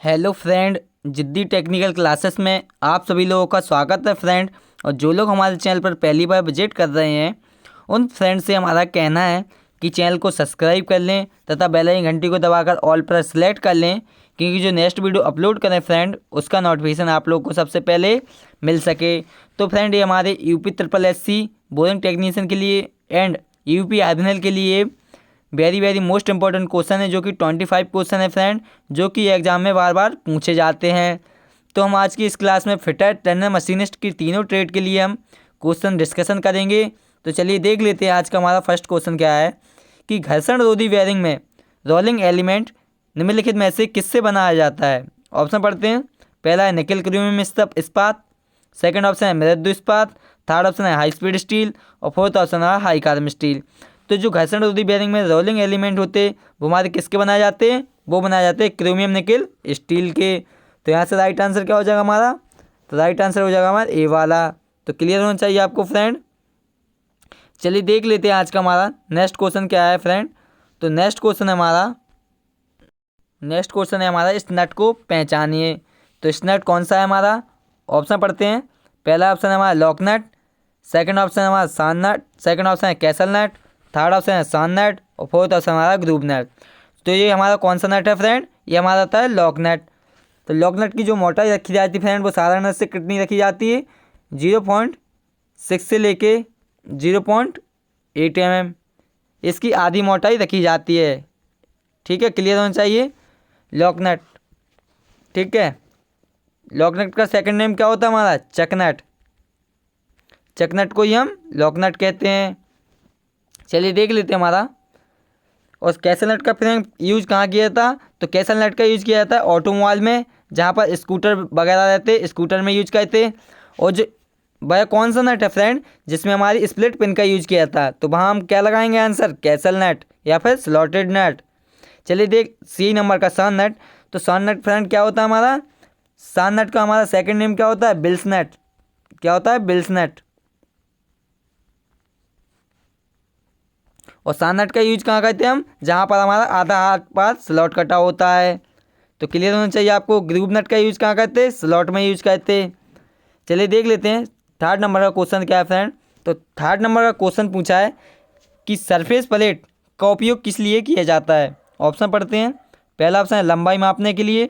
Hello friend, जिद्दी technical classes में आप सभी लोगों का स्वागत है फ्रेंड। और जो लोग हमारे चैनल पर पहली बार विजिट कर रहे हैं उन फ्रेंड से हमारा कहना है कि चैनल को सब्सक्राइब कर लें तथा बेल आइकन घंटी को दबाकर ऑल पर सेलेक्ट कर लें, क्योंकि जो नेक्स्ट वीडियो अपलोड करें फ्रेंड उसका नोटिफिकेशन आप लोग को सबसे पहले मिल सके। तो फ्रेंड, ये हमारे UP triple SC boring technician के लिए एंड यूपी आर्मिनल के लिए वेरी मोस्ट इंपॉर्टेंट क्वेश्चन है, जो कि 25 क्वेश्चन है फ्रेंड, जो कि एग्जाम में बार बार पूछे जाते हैं। तो हम आज की इस क्लास में फिटर, टर्नर, मशीनिस्ट की तीनों ट्रेड के लिए हम क्वेश्चन डिस्कशन करेंगे। तो चलिए देख लेते हैं आज का हमारा फर्स्ट क्वेश्चन क्या है कि घर्षण रोधी बेयरिंग में रोलिंग एलिमेंट निम्नलिखित में से किससे बनाया जाता है। ऑप्शन पढ़ते हैं। पहला है निकेल क्रोमियम इस्पात, सेकंड ऑप्शन है मृदु इस्पात, थर्ड ऑप्शन है हाई स्पीड स्टील और फोर्थ ऑप्शन है हाई कार्बन स्टील। तो जो घर्षण रोधी बेयरिंग में रोलिंग एलिमेंट होते हैं वो हमारे किसके बनाए जाते हैं, वो बनाए जाते हैं क्रोमियम निकेल स्टील के। तो यहाँ से राइट आंसर क्या हो जाएगा हमारा, तो राइट आंसर हो जाएगा हमारा ए वाला। तो क्लियर होना चाहिए आपको फ्रेंड। चलिए देख लेते हैं आज का हमारा नेक्स्ट क्वेश्चन क्या है फ्रेंड। तो नेक्स्ट क्वेश्चन है हमारा इस नट को पहचानिए। तो इस नट कौन सा है हमारा, ऑप्शन पढ़ते हैं। पहला ऑप्शन है हमारा लॉक नट, सेकंड ऑप्शन है हमारा सान नट, सेकंड ऑप्शन है कैसल नट, थर्ड ऑप्शन है सान नट और फोर्थ ऑप्शन हमारा ग्रूव नट। तो ये हमारा कौन सा नट है फ्रेंड, ये हमारा होता है लॉक नट। तो लॉक नट की जो मोटाई रखी जाती है फ्रेंड वो साधारण नट से कितनी रखी जाती है, 0.6 से लेके 0.8 mm इसकी आधी मोटाई रखी जाती है। ठीक है, क्लियर होना चाहिए लॉक नट। ठीक है, लॉक नट का सेकंड नेम क्या होता है हमारा, चक नट। चक नट को ही हम लॉक नट कहते हैं। चलिए देख लेते हैं हमारा। और कैसल नट का फिर यूज़ कहाँ किया था, तो कैसल नट का यूज़ किया जाता है ऑटोमोबाइल में, जहाँ पर स्कूटर वगैरह रहते स्कूटर में यूज करते हैं। और जो वह कौन सा नट है फ्रेंड जिसमें हमारी स्प्लिट पिन का यूज किया था, तो वहाँ हम क्या लगाएंगे आंसर, कैसल नट या फिर स्लॉटेड नट। चलिए देख सी नंबर का सान नट। तो सान नट फ्रेंड क्या होता है हमारा, सान नट का हमारा सेकंड नेम क्या होता है, बिल्स नट। क्या होता है, बिल्स नट। और सान नट का यूज कहाँ करते हैं हम, जहाँ पर हमारा आधा हाथ पास स्लॉट कटा होता है। तो क्लियर होना चाहिए आपको। ग्रूव नट का यूज कहाँ करते हैं, स्लॉट में यूज करते हैं। चलिए देख लेते हैं थर्ड नंबर का क्वेश्चन क्या है फ्रेंड। तो थर्ड नंबर का क्वेश्चन पूछा है कि सरफेस प्लेट का उपयोग किस लिए किया जाता है। ऑप्शन पढ़ते हैं। पहला ऑप्शन है लंबाई मापने के लिए,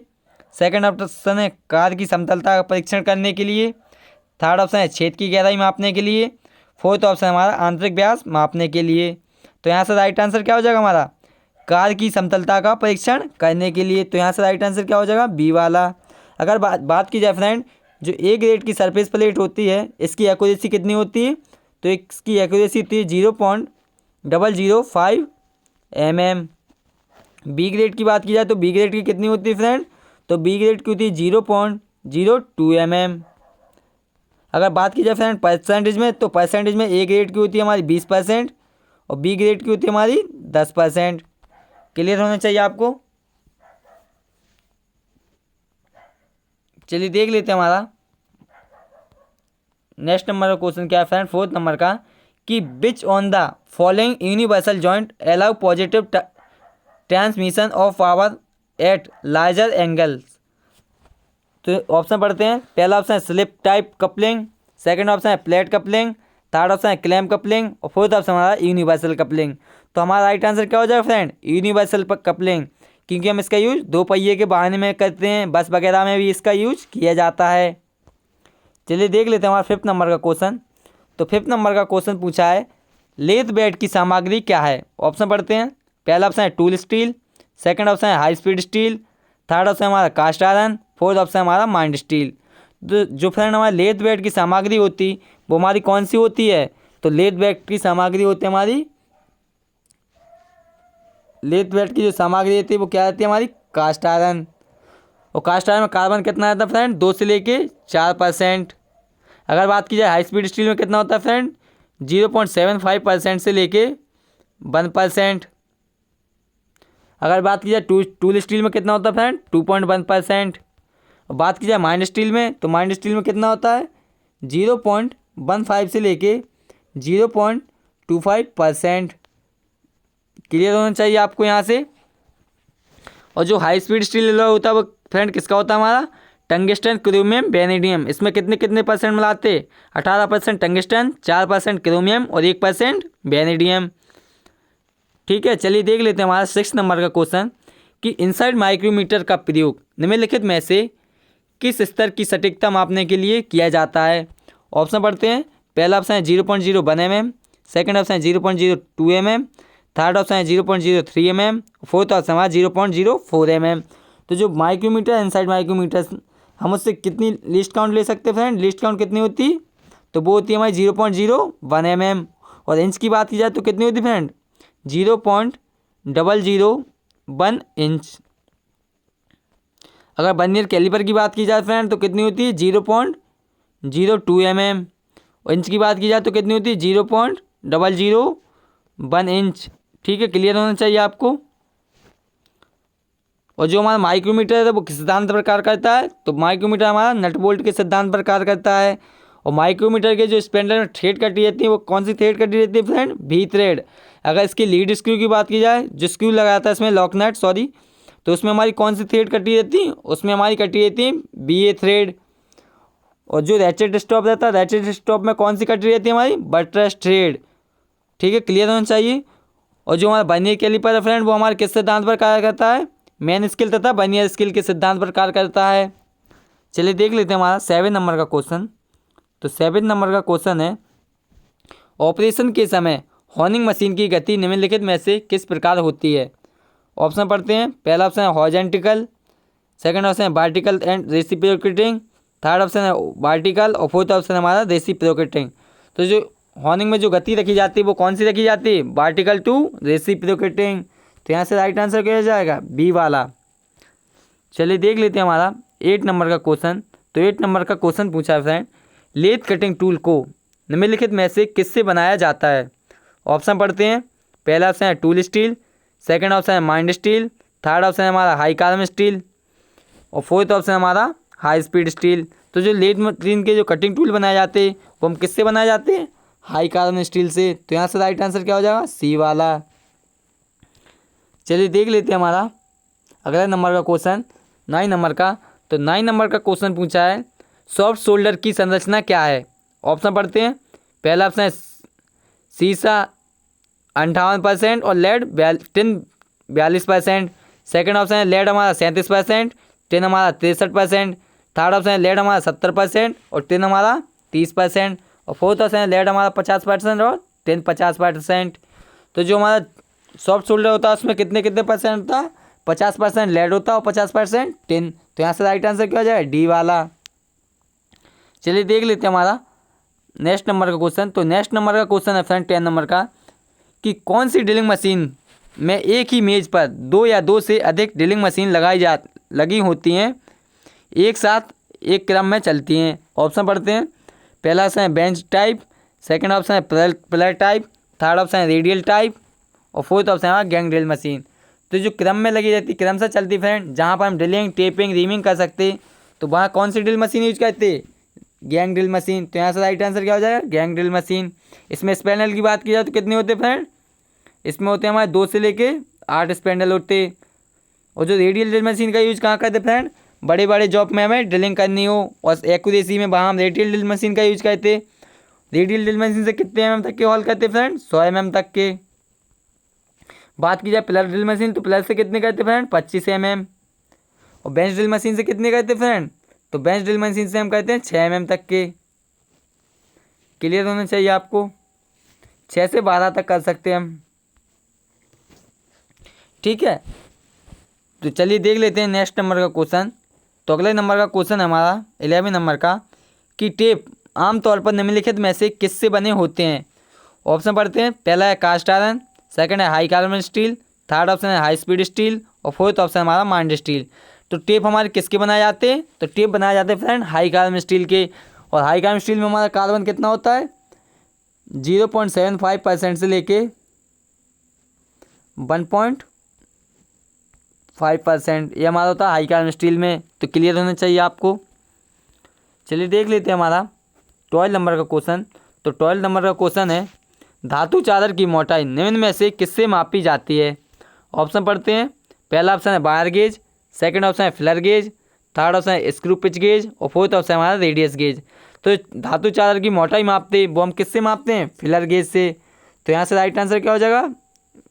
सेकंड ऑप्शन है कार की समतलता का परीक्षण करने के लिए, थर्ड ऑप्शन है छेद की गहराई मापने के लिए, फोर्थ ऑप्शन हमारा आंतरिक व्यास मापने के लिए। तो यहाँ से राइट आंसर क्या हो जाएगा हमारा, कार की समतलता का परीक्षण करने के लिए। तो यहाँ से राइट आंसर क्या हो जाएगा, बी वाला। अगर बात की जाए फ्रेंड, जो ए ग्रेड की सरफेस प्लेट होती है इसकी एक्यूरेसी कितनी होती है, तो इसकी एक्यूरेसी होती है 0.005 mm। बी ग्रेड की बात की जाए तो बी ग्रेड की कितनी होती है फ्रेंड, तो बी ग्रेड की होती है 0.02 mm। अगर बात की जाए फ्रेंड परसेंटेज में, तो परसेंटेज में ए ग्रेड की होती है हमारी 20% और बी ग्रेड की होती है हमारी 10%। क्लियर होना चाहिए आपको। चलिए देख लेते हैं हमारा नेक्स्ट नंबर का क्वेश्चन क्या है फ्रेंड, फोर्थ नंबर का, कि which on the following universal joint allow positive transmission of power at larger angles. तो ऑप्शन पढ़ते हैं। पहला ऑप्शन है slip type coupling, second option है प्लेट कपलिंग, थर्ड ऑप्शन है क्लैम्प कपलिंग और फोर्थ ऑप्शन हमारा यूनिवर्सल कपलिंग। तो हमारा राइट आंसर क्या हो जाएगा फ्रेंड, यूनिवर्सल कपलिंग, क्योंकि हम इसका यूज दो पहिए के वाहन में करते हैं, बस वगैरह में भी इसका यूज किया जाता है। चलिए देख लेते हैं हमारा फिफ्थ नंबर का क्वेश्चन। तो फिफ्थ नंबर का क्वेश्चन पूछा है लेथ बेड की सामग्री क्या है। ऑप्शन पढ़ते हैं। पहला ऑप्शन है टूल स्टील, सेकंड ऑप्शन है high speed steel, third option हमारा कास्ट आयरन, फोर्थ ऑप्शन हमारा माइंड स्टील। तो जो फ्रेंड हमारी लेथ बेड की सामग्री होती वो हमारी कौन सी होती है, तो लेथ बेड की सामग्री होती है हमारी, लेथ बेड की जो सामग्री होती है वो क्या रहती है हमारी, कास्ट आयरन। और कास्ट आयरन में कार्बन कितना आता है फ्रेंड, 2 से लेके 4%। अगर बात की जाए हाई स्पीड स्टील में कितना होता है फ्रेंड, 0.75% से लेके 1%। अगर बात की जाए टूल स्टील में कितना होता है फ्रेंड, 2.1%। और बात की जाए माइंड स्टील में, तो माइंड स्टील में कितना होता है, 0.15 से लेके 0.25%। क्लियर होना चाहिए आपको यहाँ से। और जो हाई स्पीड स्टील होता है वो फ्रेंड किसका होता है हमारा, टंगस्टन, क्रोमियम, वेनेडियम। इसमें कितने कितने परसेंट मिलाते, 18% टंगस्टन, 4% क्रोमियम और 1% वेनेडियम। ठीक है, चलिए देख लेते हैं हमारा 6 नंबर का क्वेश्चन कि इनसाइड माइक्रोमीटर का प्रयोग निम्नलिखित में से किस स्तर की सटीकता मापने के लिए किया जाता है। ऑप्शन पढ़ते हैं। पहला ऑप्शन है 0.01 mm, सेकंड ऑप्शन है 0.02 mm, थर्ड ऑप्शन है 0.03 mm, फोर्थ ऑप्शन हमारा 0.04 mm। तो जो माइक्रोमीटर इनसाइड माइक्रोमीटर हम उससे कितनी लिस्ट काउंट ले सकते हैं फ्रेंड, लिस्ट काउंट कितनी होती, तो वो होती है हमारी 0.01 mm। और इंच की बात की जाए तो कितनी होती फ्रेंड, 0.001 इंच। अगर वर्नियर कैलिपर की बात की जाए फ्रेंड तो कितनी होती है, 0.02 mm। और इंच की बात की जाए तो कितनी होती है, 0.001 इंच। ठीक है, क्लियर होना चाहिए आपको। और जो हमारा माइक्रोमीटर है वो किस सिद्धांत पर कार्य करता है, तो माइक्रोमीटर हमारा नट बोल्ट के सिद्धांत पर कार्य करता है। और माइक्रोमीटर के जो स्पेंडल में थ्रेड कटी रहती है वो कौन सी थ्रेड कटी रहती है फ्रेंड, भी थ्रेड। अगर इसकी लीड स्क्रू की बात की जाए, जो स्क्रू लगाता है इसमें लॉक नट सॉरी, तो उसमें हमारी कौन सी थ्रेड कटी रहती है, उसमें हमारी कटी रहती है BA थ्रेड। और जो रैचेट स्टॉप रहता है, रैचेट स्टॉप में कौन सी कटी रहती है हमारी, बटरस थ्रेड। ठीक है, क्लियर होना चाहिए। और जो हमारा वर्नियर कैलिपर है फ्रेंड वो हमारे किस सिद्धांत पर कार्य करता है, मेन स्केल तथा वर्नियर स्केल के सिद्धांत पर कार्य करता है। चलिए देख लेते हैं हमारा 7 नंबर का क्वेश्चन। तो 7 नंबर का क्वेश्चन है, ऑपरेशन के समय हॉर्निंग मशीन की गति निम्नलिखित में से किस प्रकार होती है। ऑप्शन पढ़ते हैं। पहला ऑप्शन है हॉरिजॉन्टल, सेकंड ऑप्शन है vertical and reciprocating, third option है वर्टिकल और फोर्थ ऑप्शन है हमारा रेसिप्रोकेटिंग। तो जो हॉर्निंग में जो गति रखी जाती है वो कौन सी रखी जाती है, वर्टिकल टू रेसिप्रोकेटिंग। तो यहाँ से राइट आंसर क्या हो जाएगा, बी वाला। चलिए देख लेते हैं हमारा 8 नंबर का क्वेश्चन। तो 8 नंबर का क्वेश्चन पूछा है फ्रेंड, लेथ कटिंग टूल को निम्नलिखित में से किससे बनाया जाता है। ऑप्शन पढ़ते हैं। पहला ऑप्शन है टूल स्टील, सेकंड ऑप्शन है माइंड स्टील, थर्ड ऑप्शन है हमारा हाई कार्बन स्टील और फोर्थ ऑप्शन है हमारा हाई स्पीड स्टील। तो जो लेथ मशीन के जो कटिंग टूल बनाए जाते हैं वो हम किससे बनाए जाते हैं, हाई कार्बन स्टील से। तो यहाँ से राइट आंसर क्या हो जाएगा, सी वाला। चलिए देख लेते हैं हमारा अगला नंबर का क्वेश्चन 9 नंबर का। तो 9 नंबर का क्वेश्चन पूछा है, सॉफ्ट शोल्डर की संरचना क्या है। ऑप्शन पढ़ते हैं। पहला ऑप्शन है सीसा 58% और लेड 42%, सेकंड ऑप्शन है लेड हमारा 37%, टिन हमारा 63%, थर्ड ऑप्शन है लेड हमारा 70% और टिन हमारा 30%, और फोर्थ ऑप्शन है लेड हमारा 50% और टिन 50%। तो जो हमारा सॉफ्ट शोल्डर होता है उसमें कितने कितने परसेंट होता है, 50% लेड होता है और 50% टिन। तो यहाँ से राइट आंसर क्या हो जाएगा, डी वाला। चलिए देख लेते हैं हमारा नेक्स्ट नंबर का क्वेश्चन। तो नेक्स्ट नंबर का क्वेश्चन है फ्रेंड 10 नंबर का कि कौन सी ड्रिलिंग मशीन में एक ही मेज पर 2 या 2 से अधिक ड्रिलिंग मशीन लगी होती हैं, एक साथ एक क्रम में चलती हैं। ऑप्शन पढ़ते हैं। पहला ऑप्शन है बेंच टाइप, सेकंड ऑप्शन है प्लर टाइप, थर्ड ऑप्शन है रेडियल टाइप और फोर्थ ऑप्शन है गैंग ड्रिल मशीन। तो जो क्रम में लगी रहती, क्रम से चलती फ्रेंड, जहाँ पर हम ड्रिलिंग टेपिंग रीमिंग कर सकते, तो वहाँ कौन सी ड्रिल मशीन यूज करते, गैंग ड्रिल मशीन। तो यहाँ से राइट आंसर क्या हो जाएगा, गैंग ड्रिल मशीन। इसमें स्पैंडल की बात की जाए तो कितने होते फ्रेंड, इसमें होते हैं हमारे 2 से लेके 8 स्पैंडल होते। और जो रेडियल ड्रिल मशीन का यूज कहाँ करते फ्रेंड, बड़े बड़े जॉब में हमें ड्रिलिंग करनी हो और एक्यूरेसी में वहाँ हम रेडियल ड्रिल मशीन का यूज करते। रेडियल ड्रिल मशीन से कितने mm तक के हॉल करते फ्रेंड, 100 mm तक के। बात की जाए प्लर ड्रिल मशीन तो प्लर से कितने करते फ्रेंड, 25 mm। और बेंच ड्रिल मशीन से कितने करते फ्रेंड, तो बेंच ड्रिल मशीन से हम करते हैं 6 mm तक के। क्लियर होना चाहिए आपको, 6 से 12 तक कर सकते हैं हम। ठीक है, तो चलिए देख लेते हैं नेक्स्ट नंबर का क्वेश्चन। तो अगले नंबर का क्वेश्चन है हमारा 11 नंबर का कि टेप आमतौर पर निम्नलिखित में से किससे बने होते हैं। ऑप्शन पढ़ते हैं। पहला है कास्ट आयरन, सेकंड है high carbon steel, third option है हाई स्पीड स्टील और फोर्थ ऑप्शन हमारा माइंड स्टील। तो टेप हमारे किसके बनाए जाते हैं, तो टेप बनाए जाते हैं फ्रेंड हाई कार्बन स्टील के। और हाई कार्बन स्टील में हमारा कार्बन कितना होता है, 0.75% से लेके 1.5%, ये हमारा होता है हाई कार्बन स्टील में। तो क्लियर होना चाहिए आपको। चलिए देख लेते हैं हमारा 12 नंबर का क्वेश्चन। तो 12 नंबर का क्वेश्चन है, धातु चादर की मोटाई निम्न में से किससे मापी जाती है। ऑप्शन पढ़ते हैं। पहला ऑप्शन है वायर गेज, सेकंड ऑप्शन है फ्लर गेज, थर्ड ऑप्शन है स्क्रू पिच गेज और फोर्थ ऑप्शन है हमारा रेडियस गेज। तो धातु चादर की मोटाई मापते वो हम किससे मापते हैं? फ्लर गेज से। तो यहाँ से राइट आंसर क्या हो जाएगा?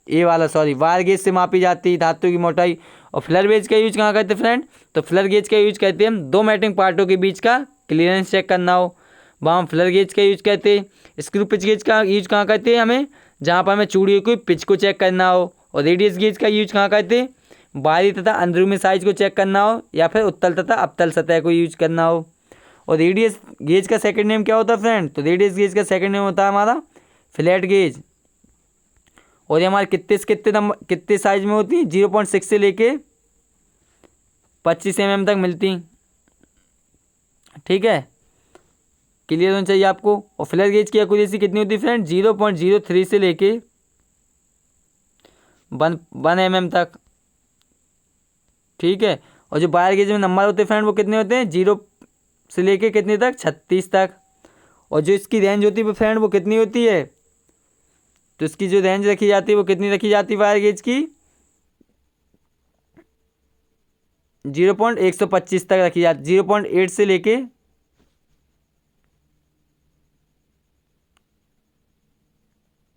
ए वाला, सॉरी, वायर गेज से मापी जाती है धातु की मोटाई। और फ्लर गेज का यूज कहाँ करते हैं फ्रेंड? तो फ्लर गेज का यूज करते हैं हम दो मैटिंग पार्टों के बीच का क्लियरेंस चेक करना हो, वहाँ हम फ्लर गेज का यूज करते हैं। स्क्रू पिच गेज का यूज कहाँ करते हैं हमें? जहाँ पर हमें चूड़ियों की पिच को चेक करना हो। और रेडियस गेज का यूज कहाँ करते हैं? बाहरी तथा अंदरूनी साइज को चेक करना हो या फिर उत्तल तथा अवतल सतह को यूज करना हो। और रेडियस गेज का सेकंड नेम क्या होता है फ्रेंड? तो रेडियस गेज का सेकंड नेम होता है हमारा फ्लैट गेज। और ये हमारे कितने साइज में होती है? 0.6 से लेके 25 mm तक मिलती, ठीक है, क्लियर होना चाहिए आपको। और फ्लैट गेज की एक्यूरेसी कितनी होती है फ्रेंड? 0.03 से लेके 1 mm तक, ठीक है। और जो वायर गेज में नंबर होते हैं फ्रेंड वो कितने होते हैं? 0 से लेके कितने तक? 36 तक। और जो इसकी रेंज होती है फ्रेंड वो कितनी होती है? तो इसकी जो रेंज रखी जाती है वो कितनी रखी जाती है वायर गेज की? 0.125 तक रखी जाती, 0.8 से लेके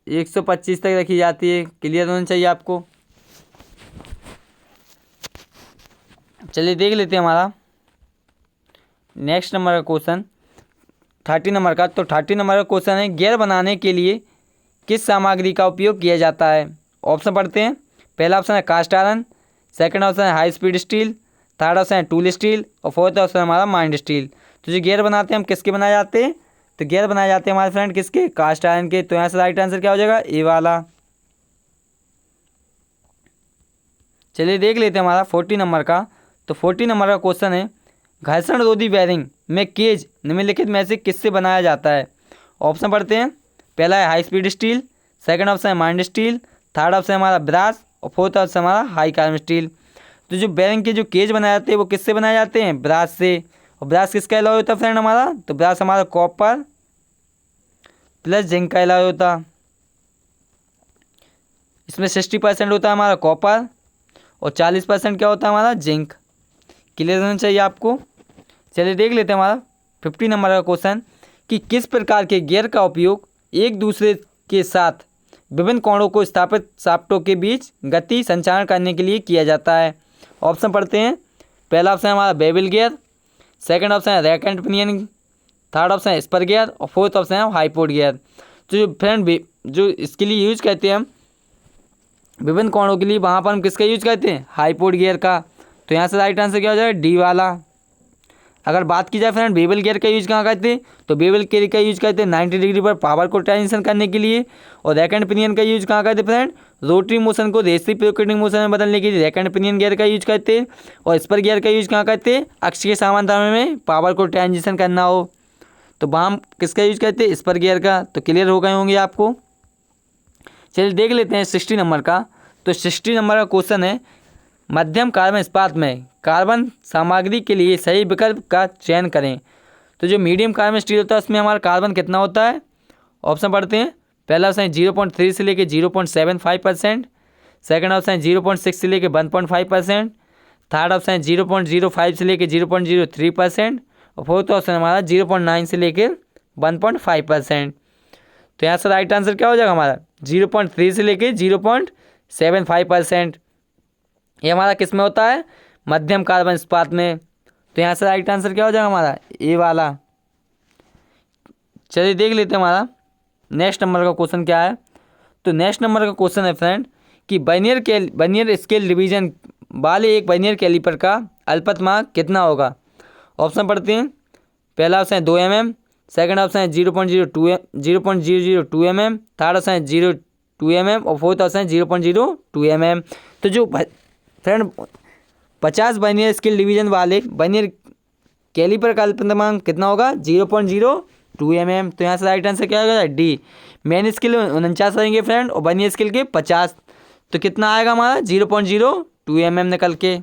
125 तक रखी जाती है, क्लियर होना चाहिए आपको। चलिए देख लेते हैं हमारा नेक्स्ट नंबर का क्वेश्चन 30 नंबर का। तो 30 नंबर का क्वेश्चन है, गियर बनाने के लिए किस सामग्री का उपयोग किया जाता है? ऑप्शन पढ़ते हैं। पहला ऑप्शन है कास्ट आयरन, सेकंड ऑप्शन है high speed steel, third option है टूल स्टील और फोर्थ ऑप्शन है हमारा माइंड स्टील। तो जो गियर बनाते हैं हम किसके बनाए जाते हैं? तो गियर बनाए जाते हैं हमारे फ्रेंड किसके? कास्ट आयरन के। तो यहाँ से राइट आंसर क्या हो जाएगा? ए वाला। चलिए देख लेते हैं हमारा 40 नंबर का। तो 40 नंबर का क्वेश्चन है, घर्षण रोधी बेरिंग में केज निम्नलिखित में से किससे बनाया जाता है? ऑप्शन पढ़ते हैं। पहला है high speed steel, second option है माइंड स्टील, थर्ड ऑप्शन है हमारा ब्रास और फोर्थ ऑप्शन हमारा हाई कार्बन स्टील। तो जो बेरिंग के जो केज बनाए जाते हैं वो किससे बनाए जाते हैं? ब्रास से। और ब्रास किसका एलॉय होता है फ्रेंड हमारा? तो ब्रास हमारा कॉपर प्लस जिंक का एलॉय होता। इसमें 60% होता है हमारा कॉपर और 40% क्या होता है हमारा? जिंक। क्लियर होना चाहिए आपको। चलिए देख लेते हैं हमारा 50 नंबर का क्वेश्चन कि किस प्रकार के गियर का उपयोग एक दूसरे के साथ विभिन्न कोणों को स्थापित शाफ्टों के बीच गति संचारण करने के लिए किया जाता है? ऑप्शन पढ़ते हैं। पहला ऑप्शन है हमारा बेवल गियर, सेकंड ऑप्शन है rack and pinion, third option है स्पर गियर और फोर्थ ऑप्शन है हाईपोर्ट गियर। तो जो फ्रेंड जो इसके लिए यूज करते हैं हम विभिन्न कोणों के लिए, वहाँ पर हम किसका यूज करते हैं? हाईपोर्ट गियर का। तो यहाँ से राइट आंसर क्या हो जाएगा? डी वाला। अगर बात की जाए फ्रेंड बेवल गियर का यूज कहाँ करते हैं? तो बेवल गियर का यूज करते हैं 90 डिग्री पर पावर को ट्रांजिशन करने के लिए। और रैक एंड पिनियन का यूज कहाँ करते हैं फ्रेंड? रोटरी मोशन को रेसिप्रोकेटिंग मोशन में बदलने के लिए रैक एंड पिनियन गियर का यूज करते हैं। और स्पर गियर का यूज कहाँ करते हैं? अक्ष के समांतर में पावर को ट्रांजिशन करना हो तो वहाँ हम किसका यूज करते हैं? स्पर गियर का। तो क्लियर हो गए होंगे आपको। चलिए देख लेते हैं 60 नंबर का। तो 60 नंबर का क्वेश्चन है, मध्यम कार्बन इस्पात में कार्बन सामग्री के लिए सही विकल्प का चयन करें। तो जो मीडियम कार्बन स्टील होता है उसमें हमारा कार्बन कितना होता है? ऑप्शन पढ़ते हैं। पहला ऑप्शन है 0.3 से लेके 0.75%, सेकंड ऑप्शन है 0.6 से लेके 1.5%, थर्ड ऑप्शन है 0.05 से लेके 0.03% और फोर्थ ऑप्शन हमारा 0.9 से लेके 1.5%। तो यहाँ से राइट आंसर क्या हो जाएगा हमारा? 0.3 से लेके 0.75%। ये हमारा किस में होता है? मध्यम कार्बन इस्पात में। तो यहाँ से राइट आंसर क्या हो जाएगा हमारा? ए वाला। चलिए देख लेते हैं हमारा नेक्स्ट नंबर का क्वेश्चन क्या है। तो नेक्स्ट नंबर का क्वेश्चन है फ्रेंड कि वर्नियर स्केल डिवीजन वाले एक वर्नियर कैलिपर का अल्पतमांक कितना होगा? ऑप्शन पढ़ते हैं। पहला ऑप्शन है 2 mm, सेकंड ऑप्शन है 0.002 mm, थर्ड ऑप्शन है 0.2 mm और फोर्थ ऑप्शन है 0.02 mm। तो जो फ्रेंड 50 वर्नियर स्केल डिवीजन वाले वर्नियर कैलिपर का अल्पतमांक कितना होगा? 0.02 mm। तो यहाँ से राइट आंसर क्या होगा? डी। मेन स्केल 49 रहेंगे फ्रेंड और वर्नियर स्केल के 50। तो कितना आएगा हमारा? 0.02 mm निकल के।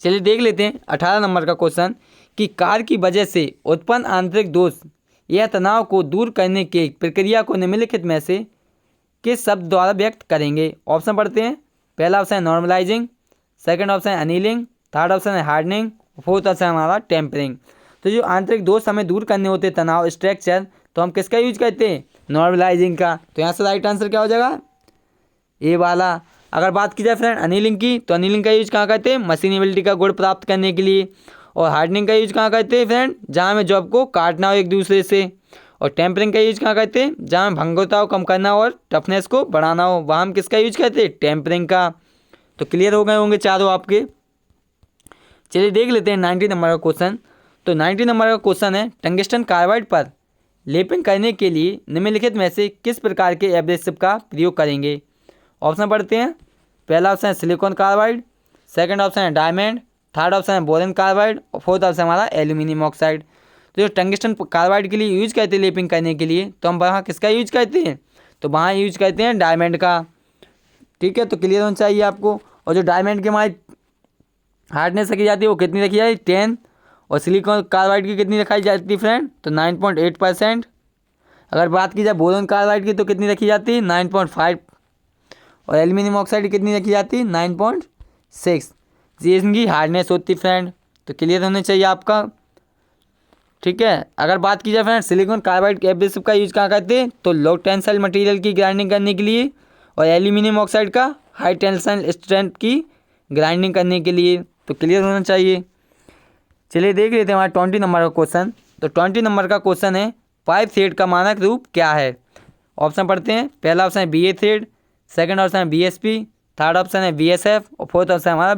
चलिए देख लेते हैं 18 नंबर का क्वेश्चन कि कार की वजह से उत्पन्न आंतरिक दोष या तनाव को दूर करने की प्रक्रिया को निम्नलिखित में से किस शब्द द्वारा व्यक्त करेंगे? ऑप्शन पढ़ते हैं। पहला ऑप्शन है नॉर्मलाइजिंग, सेकंड ऑप्शन है अनीलिंग, थर्ड ऑप्शन है हार्डनिंग, फोर्थ ऑप्शन है हमारा टेम्परिंग। तो जो आंतरिक दोष हमें दूर करने होते हैं तनाव स्ट्रक्चर, तो हम किसका यूज करते हैं? नॉर्मलाइजिंग का। तो यहाँ से राइट आंसर क्या हो जाएगा? ए वाला। अगर बात की जाए फ्रेंड अनीलिंग की, तो अनीलिंग का यूज कहाँ करते हैं? मशीनेबिलिटी का गुण प्राप्त करने के लिए। और हार्डनिंग का यूज कहाँ करते हैं फ्रेंड? जहाँ हमें जॉब को काटना हो एक दूसरे से। और टेम्परिंग का यूज कहाँ करते हैं? जहाँ हमें भंगुरता को कम करना हो और टफनेस को बढ़ाना हो, वहाँ हम किसका यूज करते हैं? टेम्परिंग का। तो क्लियर हो गए होंगे चारों आपके। चलिए देख लेते हैं 90 नंबर का क्वेश्चन। तो 90 नंबर का क्वेश्चन है, टंगस्टन कार्बाइड पर लेपिंग करने के लिए निम्नलिखित में से किस प्रकार के एब्रेसिव का प्रयोग करेंगे? ऑप्शन पढ़ते हैं। पहला ऑप्शन है सिलिकॉन कार्बाइड, सेकंड ऑप्शन है डायमंड, थर्ड ऑप्शन है बोरेन कार्बाइड और फोर्थ ऑप्शन हमारा एल्यूमिनियम ऑक्साइड। तो जो टंगस्टन कार्बाइड के लिए यूज करते हैं लेपिंग करने के लिए, तो हम वहाँ किसका यूज करते हैं? तो वहाँ यूज करते हैं डायमंड का। ठीक है, तो क्लियर होना चाहिए आपको। और जो डायमंड की हमारी हार्डनेस रखी जाती है वो कितनी रखी जाती है? 10। और सिलिकॉन कार्बाइड की कितनी रखाई जाती है फ्रेंड? तो 9.8%। अगर बात की जाए बोरोन कार्बाइड की तो कितनी रखी जाती है? 9.5। और एल्यूमिनियम ऑक्साइड की कितनी रखी जाती है? 9.6। ये इनकी हार्डनेस होती है फ्रेंड। तो क्लियर होना चाहिए आपका। ठीक है, अगर बात की जाए फ्रेंड सिलिकॉन कार्बाइड के एब्रेसिव का यूज कहाँ करते हैं? तो लो टेंसाइल मटेरियल की ग्राइंडिंग करने के लिए। और एल्यूमिनियम ऑक्साइड का हाई टेंसाइल स्ट्रेंथ की ग्राइंडिंग करने के लिए। तो क्लियर होना चाहिए। चलिए देख लेते हैं हमारा 20 नंबर का क्वेश्चन। तो 20 नंबर का क्वेश्चन है, पाइप थ्रेड का मानक रूप क्या है? ऑप्शन पढ़ते हैं। पहला ऑप्शन है BA थ्रेड, सेकंड ऑप्शन है BSP, थर्ड ऑप्शन है BSF और फोर्थ ऑप्शन है हमारा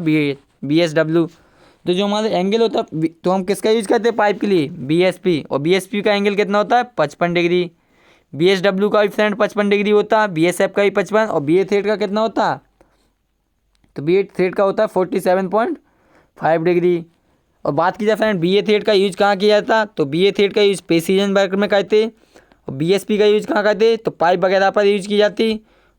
BSW। तो जो हमारा एंगल होता है, तो हम किसका यूज करते हैं पाइप के लिए? BSP। और BSP का एंगल कितना होता है? 55 डिग्री। BSW का भी फ्रेंड 55 डिग्री होता है, BSF का भी 55, और BA थ्रेड का कितना होता है? तो BA थ्रेड का होता है 47.5 डिग्री। और बात की जाए फ्रेंड BA थ्रेड का यूज कहाँ किया जाता? तो BA थ्रेड का यूज प्रेसिजन वर्क में करते। और BSP का यूज कहाँ करते? तो पाइप वगैरह पर यूज की जाती।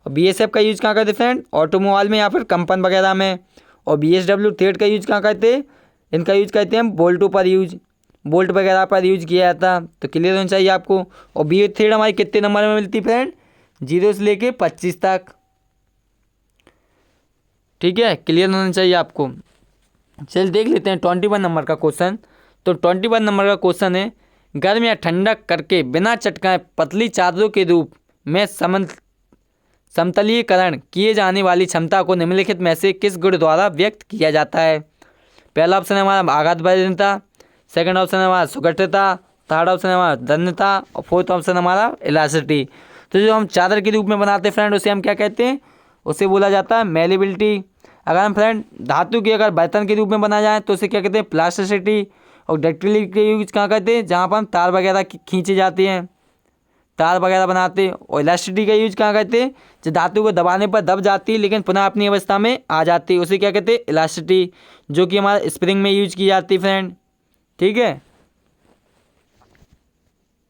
और BSF का यूज कहाँ करते फ्रेंड? ऑटोमोबाइल में या फिर कंपन वगैरह में। और BSW थ्रेड का यूज कहाँ करते? इनका यूज करते हैं हम बोल्टों पर यूज, बोल्ट वगैरह पर यूज किया जाता। तो क्लियर होना चाहिए आपको। और BA थ्रेड हमारी कितने नंबर में मिलती फ्रेंड? 0 से लेके 25 तक। ठीक है, क्लियर होना चाहिए आपको। चल देख लेते हैं 21 नंबर का क्वेश्चन। तो 21 नंबर का क्वेश्चन है, गर्म या ठंडा करके बिना चटकाए पतली चादरों के रूप में समतलीकरण किए जाने वाली क्षमता को निम्नलिखित में से किस गुण द्वारा व्यक्त किया जाता है? पहला ऑप्शन है हमारा आघात वजनता, सेकंड ऑप्शन है हमारा सुगठिता, थर्ड ऑप्शन है हमारा दन्यता और फोर्थ ऑप्शन हमारा इलास्टिसिटी। तो जो हम चादर के रूप में बनाते हैं फ्रेंड, उसे हम क्या कहते हैं? उसे बोला जाता है मेलेबिलिटी। अगर हम फ्रेंड धातु के अगर बर्तन के रूप में बनाया जाए तो उसे क्या कहते हैं? प्लास्टिसिटी। और डक्टिलिटी के यूज कहाँ करते हैं? जहाँ पर हम तार वगैरह खींचे जाते हैं, तार वगैरह बनाते हैं। और इलास्टिसिटी का यूज कहाँ करते हैं? जो धातु को दबाने पर दब जाती है लेकिन पुनः अपनी अवस्था में आ जाती है, उसे क्या कहते हैं? इलास्टिसिटी, जो कि हमारे स्प्रिंग में यूज की जाती है फ्रेंड। ठीक है,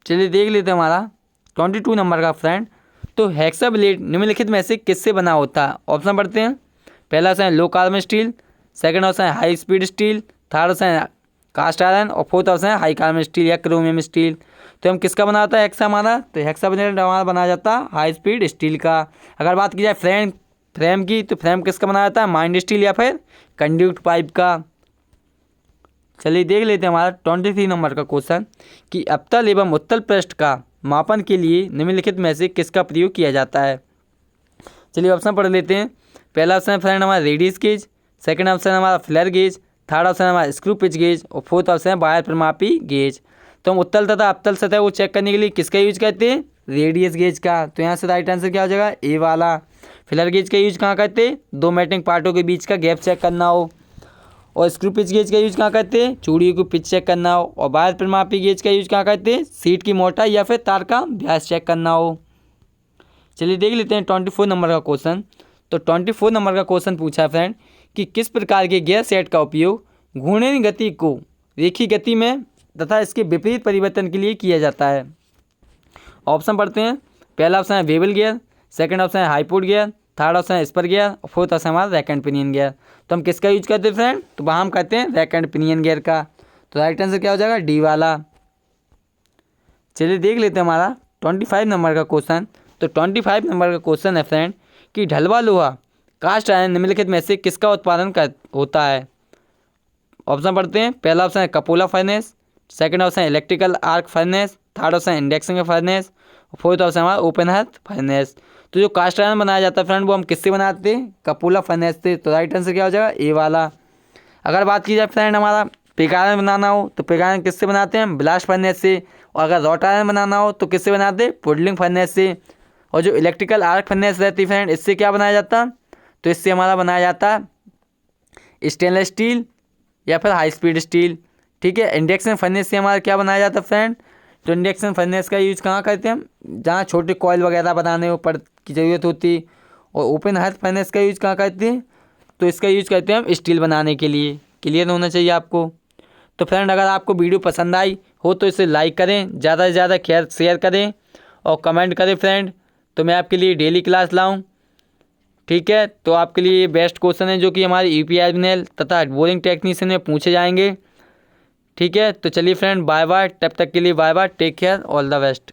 चलिए देख लेते हैं हमारा 22 नंबर का फ्रेंड। तो हेक्सा ब्लेड निम्नलिखित में से किससे बना होता है? ऑप्शन पढ़ते हैं। पहला ऑप्शन है low carbon steel, second option है high speed steel, third option है कास्ट आयरन और फोर्थ ऑप्शन है हाई कार्बन स्टील या क्रोमियम स्टील। तो हम किसका बना होता है हेक्सा हमारा? तो हेक्सा ब्लेड हमारा बना जाता है हाई स्पीड स्टील का। अगर बात की जाए फ्रेम की, तो फ्रेम किसका बना जाता है? माइंड स्टील या फिर कंड्यूट पाइप का। चलिए देख लेते हैं हमारा 23 नंबर का क्वेश्चन कि अवतल एवं उत्तल पृष्ठ का मापन के लिए निम्नलिखित में से किसका प्रयोग किया जाता है? चलिए ऑप्शन पढ़ लेते हैं। पहला ऑप्शन है फ्रेंड हमारा रेडियस गेज, सेकंड ऑप्शन है हमारा फ्लेयर गेज, थर्ड ऑप्शन है हमारा स्क्रू पिच गेज और फोर्थ ऑप्शन है बाहर परिमापी गेज। तो हम उत्तल तथा अवतल सतह को चेक करने के लिए किसका यूज करते हैं? रेडियस गेज का। तो यहाँ से राइट आंसर क्या हो जाएगा? ए वाला। फ्लेयर गेज का यूज कहाँ करते हैं? दो मैटिंग पार्टों के बीच का गैप चेक करना हो। और स्क्रू पिच गेज का यूज कहाँ करते हैं? चूड़ियों को पिच चेक करना हो। और बाहर परिमापी गेज का यूज कहाँ करते हैं? सीट की मोटाई या फिर तार का व्यास चेक करना हो। चलिए देख लेते हैं 24 नंबर का क्वेश्चन। तो 24 नंबर का क्वेश्चन पूछा है फ्रेंड कि किस प्रकार के गियर सेट का उपयोग घूर्णन गति को रेखीय गति में तथा इसके विपरीत परिवर्तन के लिए किया जाता है? ऑप्शन पढ़ते हैं। पहला ऑप्शन है बेवल गियर, सेकंड ऑप्शन है हाईपोर्ट गियर, थर्ड ऑप्शन है स्पर गियर और फोर्थ ऑप्शन हमारा रैक एंड पिनियन गियर। तो हम किसका यूज करते हैं फ्रेंड? तो वहाँ हम करते हैं रैक एंड पिनियन गियर का। तो राइट आंसर क्या हो जाएगा? डी वाला। चलिए देख लेते हैं हमारा 25 नंबर का क्वेश्चन। तो 25 नंबर का क्वेश्चन है फ्रेंड कि ढलवा लोहा कास्ट आयरन निम्नलिखित में से किसका उत्पादन कर होता है? ऑप्शन पढ़ते हैं। पहला ऑप्शन है कपोला फर्नेस, सेकंड ऑप्शन है electrical arc furnace, third option है इंडक्शन फर्नेस, फोर्थ ऑप्शन हमारा ओपन हर्थ फर्नेस। तो जो कास्ट आयरन बनाया जाता है फ्रेंड वो हम किससे बनाते हैं? कपोला फर्नेस से। तो राइट आंसर क्या हो जाएगा? ए वाला। अगर बात की जाए फ्रेंड हमारा पिग आयरन बनाना हो तो पिग आयरन किससे बनाते हैं? हम ब्लास्ट फर्नेस से। और अगर रॉट आयरन बनाना हो तो किससे बनाते हैं? पुडलिंग फर्नेस से। और जो इलेक्ट्रिकल आर्क फर्नेस रहती है फ्रेंड इससे क्या बनाया जाता? तो इससे हमारा बनाया जाता स्टेनलेस स्टील या फिर हाई स्पीड स्टील। ठीक है। इंडक्शन फर्नेस से हमारा क्या बनाया जाता है फ्रेंड? तो इंडक्शन फर्नेस का यूज़ कहाँ करते हैं हम? जहाँ छोटे कॉयल वगैरह बनाने ऊपर की ज़रूरत होती। और ओपन हर्थ फर्नेस का यूज़ कहाँ करते हैं? तो इसका यूज़ करते हैं हम स्टील बनाने के लिए। क्लियर होना चाहिए आपको। तो फ्रेंड अगर आपको वीडियो पसंद आई हो तो इसे लाइक करें, ज़्यादा से ज़्यादा शेयर करें और कमेंट करें फ्रेंड, तो मैं आपके लिए डेली क्लास लाऊं। ठीक है। तो आपके लिए बेस्ट क्वेश्चन है जो कि हमारे यूपीआईएल तथा बोरिंग टेक्नीशियन में पूछे जाएंगे। ठीक है। तो चलिए फ्रेंड, बाय बाय। तब तक के लिए bye bye, take care, all the best.